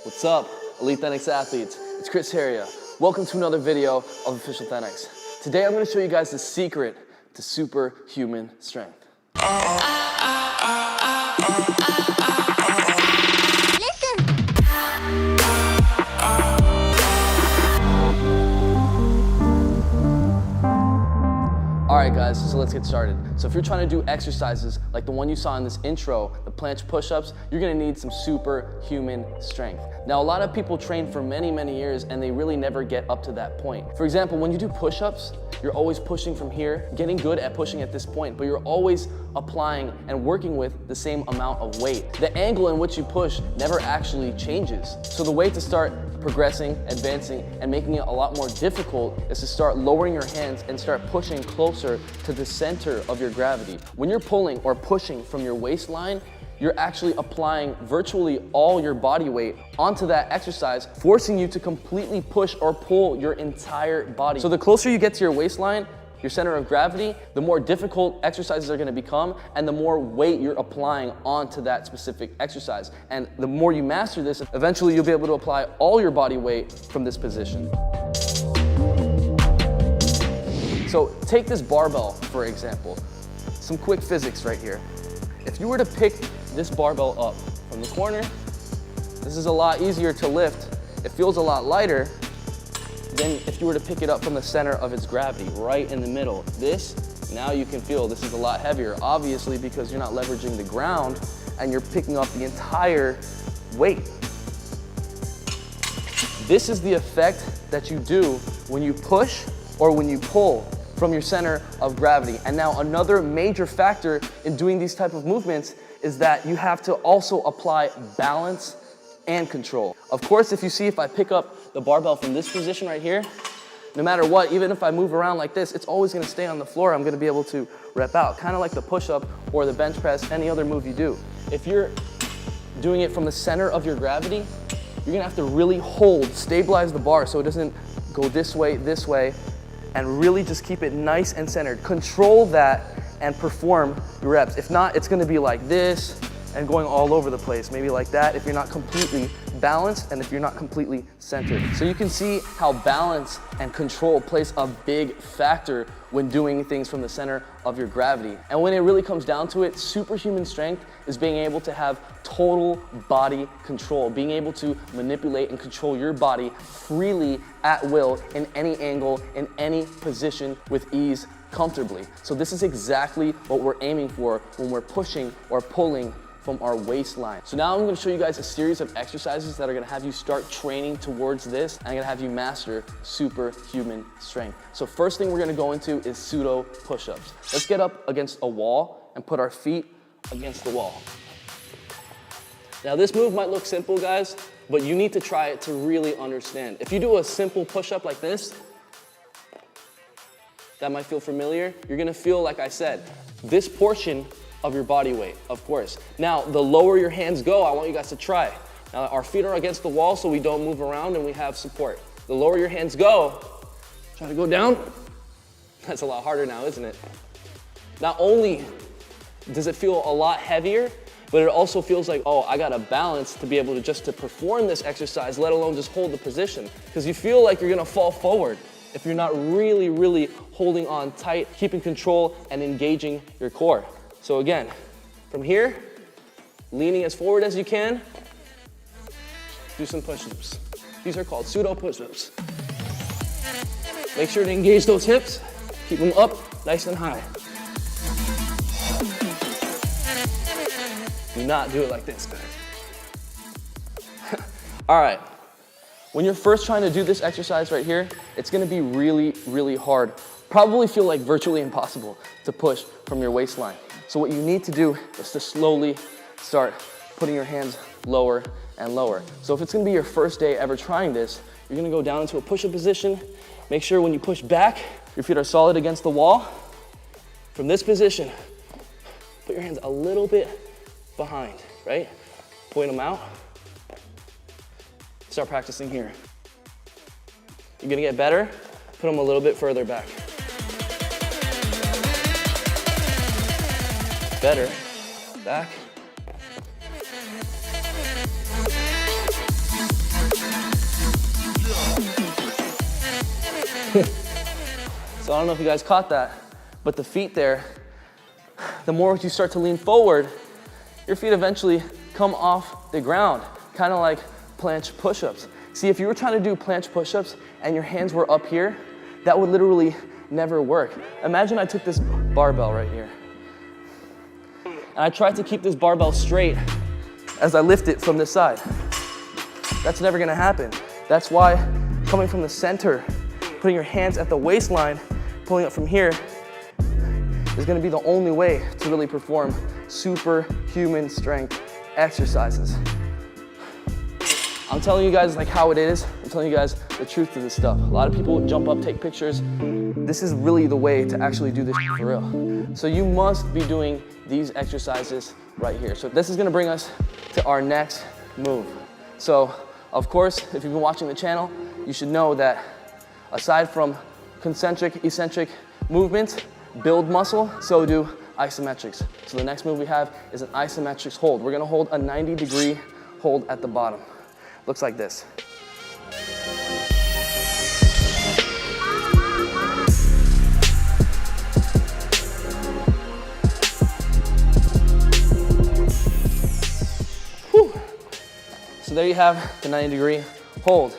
What's up, Elite Thenx athletes? It's Chris Heria. Welcome to another video of Official Thenx. Today I'm going to show you guys the secret to superhuman strength. Alright guys, so let's get started. So if you're trying to do exercises like the one you saw in this intro, the planche push-ups, you're gonna need some superhuman strength. Now a lot of people train for many years and they really never get up to that point. For example, when you do push-ups, you're always pushing from here, getting good at pushing at this point, but you're always applying and working with the same amount of weight. The angle in which you push never actually changes. So the way to start progressing, advancing, and making it a lot more difficult is to start lowering your hands and start pushing closer to the center of your gravity. When you're pulling or pushing from your waistline, you're actually applying virtually all your body weight onto that exercise, forcing you to completely push or pull your entire body. So the closer you get to your waistline, your center of gravity, the more difficult exercises are gonna become and the more weight you're applying onto that specific exercise. And the more you master this, eventually you'll be able to apply all your body weight from this position. So take this barbell, for example. Some quick physics right here. If you were to pick this barbell up from the corner, this is a lot easier to lift. It feels a lot lighter than if you were to pick it up from the center of its gravity, right in the middle. This, now you can feel this is a lot heavier, obviously because you're not leveraging the ground and you're picking up the entire weight. This is the effect that you do when you push or when you pull from your center of gravity. And now another major factor in doing these type of movements is that you have to also apply balance and control. Of course, if I pick up the barbell from this position right here, no matter what, even if I move around like this, it's always gonna stay on the floor. I'm gonna be able to rep out, kind of like the push-up or the bench press, any other move you do. If you're doing it from the center of your gravity, you're gonna have to really stabilize the bar so it doesn't go this way, and really just keep it nice and centered. Control that and perform your reps. If not, it's gonna be like this and going all over the place, maybe like that if you're not completely balanced and if you're not completely centered. So you can see how balance and control plays a big factor when doing things from the center of your gravity. And when it really comes down to it, superhuman strength is being able to have total body control, being able to manipulate and control your body freely at will in any angle, in any position with ease, comfortably. So this is exactly what we're aiming for when we're pushing or pulling from our waistline. So now I'm gonna show you guys a series of exercises that are gonna have you start training towards this, and I'm gonna have you master superhuman strength. So first thing we're gonna go into is pseudo push-ups. Let's get up against a wall and put our feet against the wall. Now this move might look simple, guys, but you need to try it to really understand. If you do a simple push-up like this, that might feel familiar. You're gonna feel, like I said, this portion of your body weight, of course. Now, the lower your hands go, I want you guys to try. Now, our feet are against the wall so we don't move around and we have support. The lower your hands go, try to go down. That's a lot harder now, isn't it? Not only does it feel a lot heavier, but it also feels like, oh, I got a balance to be able to just to perform this exercise, let alone just hold the position. Because you feel like you're gonna fall forward if you're not really holding on tight, keeping control and engaging your core. So again, from here, leaning as forward as you can, do some push-ups. These are called pseudo push-ups. Make sure to engage those hips, keep them up nice and high. Do not do it like this, guys. All right, when you're first trying to do this exercise right here, it's gonna be really hard. Probably feel like virtually impossible to push from your waistline. So what you need to do is to slowly start putting your hands lower and lower. So if it's gonna be your first day ever trying this, you're gonna go down into a push-up position. Make sure when you push back, your feet are solid against the wall. From this position, put your hands a little bit behind, right? Point them out. Start practicing here. You're gonna get better, put them a little bit further back. Better, back. So I don't know if you guys caught that, but the feet there, the more you start to lean forward, your feet eventually come off the ground, kind of like planche push-ups. See, if you were trying to do planche push-ups and your hands were up here, that would literally never work. Imagine I took this barbell right here, and I tried to keep this barbell straight as I lift it from this side. That's never gonna happen. That's why coming from the center, putting your hands at the waistline, pulling up from here, is gonna be the only way to really perform superhuman strength exercises. I'm telling you guys like how it is. I'm telling you guys the truth to this stuff. A lot of people jump up, take pictures. This is really the way to actually do this for real. So you must be doing these exercises right here. So this is gonna bring us to our next move. So of course, if you've been watching the channel, you should know that aside from concentric, eccentric movements build muscle, so do isometrics. So the next move we have is an isometrics hold. We're gonna hold a 90-degree hold at the bottom. Looks like this. Whew. So there you have the 90-degree hold.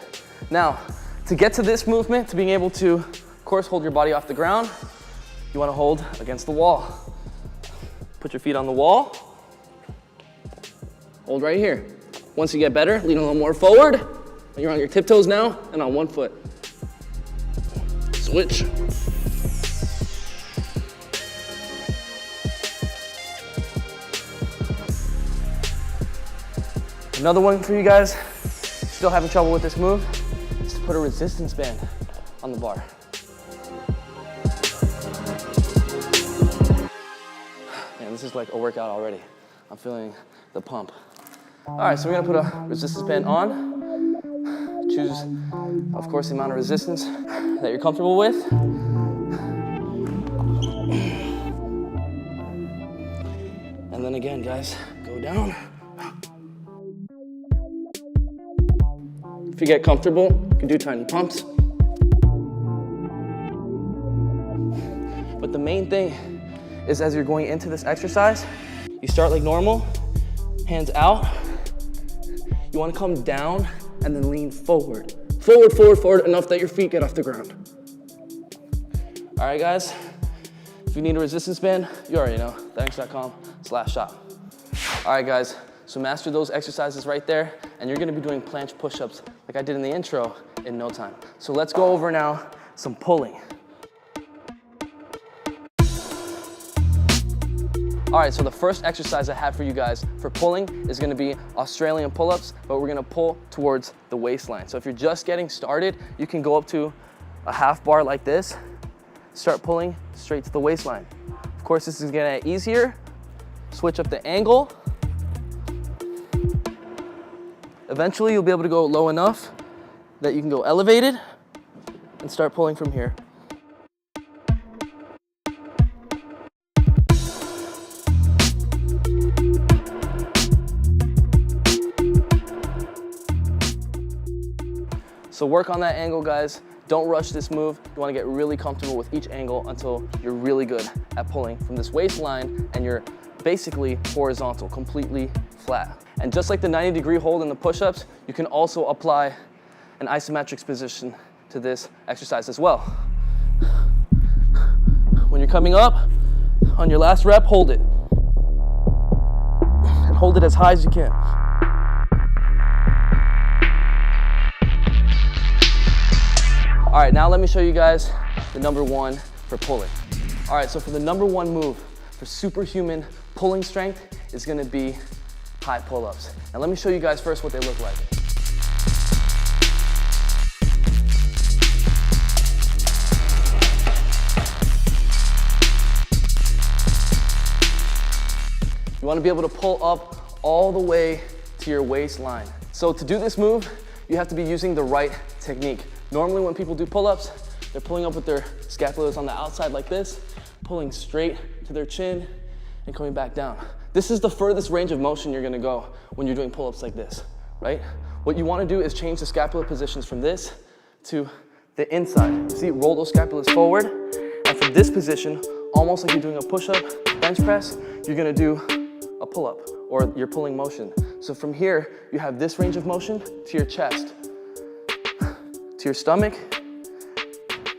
Now, to get to this movement, to being able to, of course, hold your body off the ground, you wanna hold against the wall. Put your feet on the wall. Hold right here. Once you get better, lean a little more forward. You're on your tiptoes now and on one foot. Switch. Another one for you guys, still having trouble with this move, is to put a resistance band on the bar. Man, this is like a workout already. I'm feeling the pump. All right, so we're gonna put a resistance band on. Choose, of course, the amount of resistance that you're comfortable with. And then again, guys, go down. If you get comfortable, you can do tiny pumps. But the main thing is as you're going into this exercise, you start like normal, hands out. You wanna come down and then lean forward. Forward, forward, forward, enough that your feet get off the ground. All right, guys, if you need a resistance band, you already know, thanks.com/shop. All right, guys, so master those exercises right there, and you're gonna be doing planche push-ups like I did in the intro in no time. So let's go over now some pulling. All right, so the first exercise I have for you guys for pulling is gonna be Australian pull-ups, but we're gonna pull towards the waistline. So if you're just getting started, you can go up to a half bar like this, start pulling straight to the waistline. Of course, this is gonna get easier. Switch up the angle. Eventually, you'll be able to go low enough that you can go elevated and start pulling from here. So work on that angle, guys. Don't rush this move. You wanna get really comfortable with each angle until you're really good at pulling from this waistline and you're basically horizontal, completely flat. And just like the 90-degree hold in the push-ups, you can also apply an isometrics position to this exercise as well. When you're coming up, on your last rep, hold it. And hold it as high as you can. All right, now let me show you guys the number one for pulling. All right, so for the number one move for superhuman pulling strength is gonna be high pull-ups. And let me show you guys first what they look like. You wanna be able to pull up all the way to your waistline. So to do this move, you have to be using the right technique. Normally when people do pull-ups, they're pulling up with their scapulas on the outside like this, pulling straight to their chin and coming back down. This is the furthest range of motion you're gonna go when you're doing pull-ups like this, right? What you wanna do is change the scapula positions from this to the inside. See, roll those scapulas forward. And from this position, almost like you're doing a push-up, bench press, you're gonna do a pull-up or your pulling motion. So from here, you have this range of motion to your chest, to your stomach,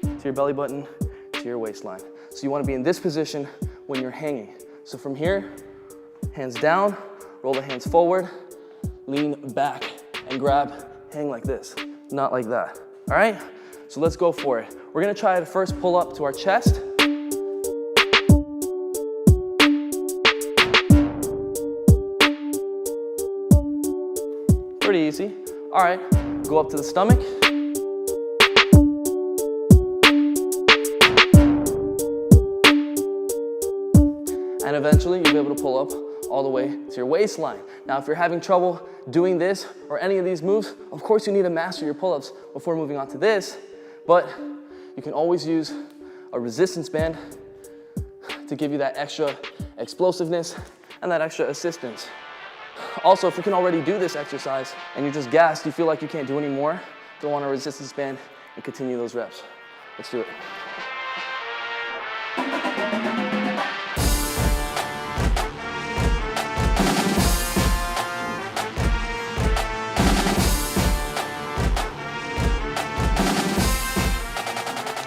to your belly button, to your waistline. So you wanna be in this position when you're hanging. So from here, hands down, roll the hands forward, lean back and grab, hang like this, not like that, all right? So let's go for it. We're gonna try to first pull up to our chest. Pretty easy. All right, go up to the stomach. And eventually you'll be able to pull up all the way to your waistline. Now, if you're having trouble doing this or any of these moves, of course you need to master your pull-ups before moving on to this, but you can always use a resistance band to give you that extra explosiveness and that extra assistance. Also, if you can already do this exercise and you're just gassed, you feel like you can't do any more, throw on a resistance band and continue those reps. Let's do it.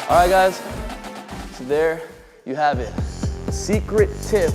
All right, guys, so there you have it. The secret tip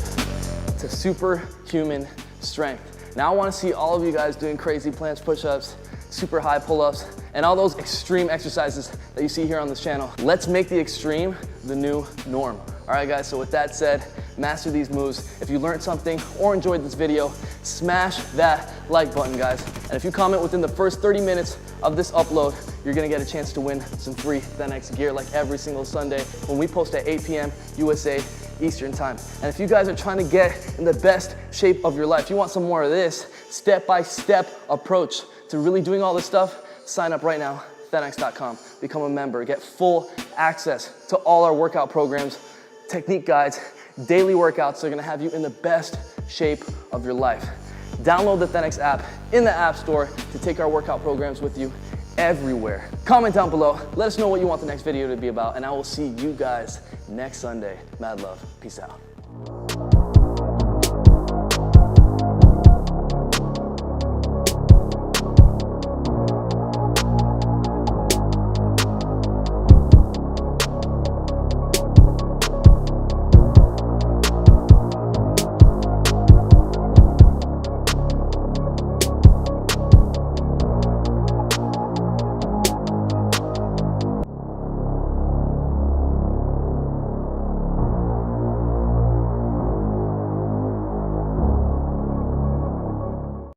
to superhuman strength. Now I wanna see all of you guys doing crazy planche push-ups, super high pull-ups, and all those extreme exercises that you see here on this channel. Let's make the extreme the new norm. All right, guys, so with that said, master these moves. If you learned something or enjoyed this video, smash that like button, guys. And if you comment within the first 30 minutes of this upload, you're gonna get a chance to win some free ThenX gear like every single Sunday when we post at 8 p.m. USA Eastern time. And if you guys are trying to get in the best shape of your life, you want some more of this step-by-step approach to really doing all this stuff, sign up right now, ThenX.com. Become a member, get full access to all our workout programs, technique guides, daily workouts that are gonna have you in the best shape of your life. Download the ThenX app in the App Store to take our workout programs with you everywhere. Comment down below, let us know what you want the next video to be about, and I will see you guys next Sunday. Mad love, peace out.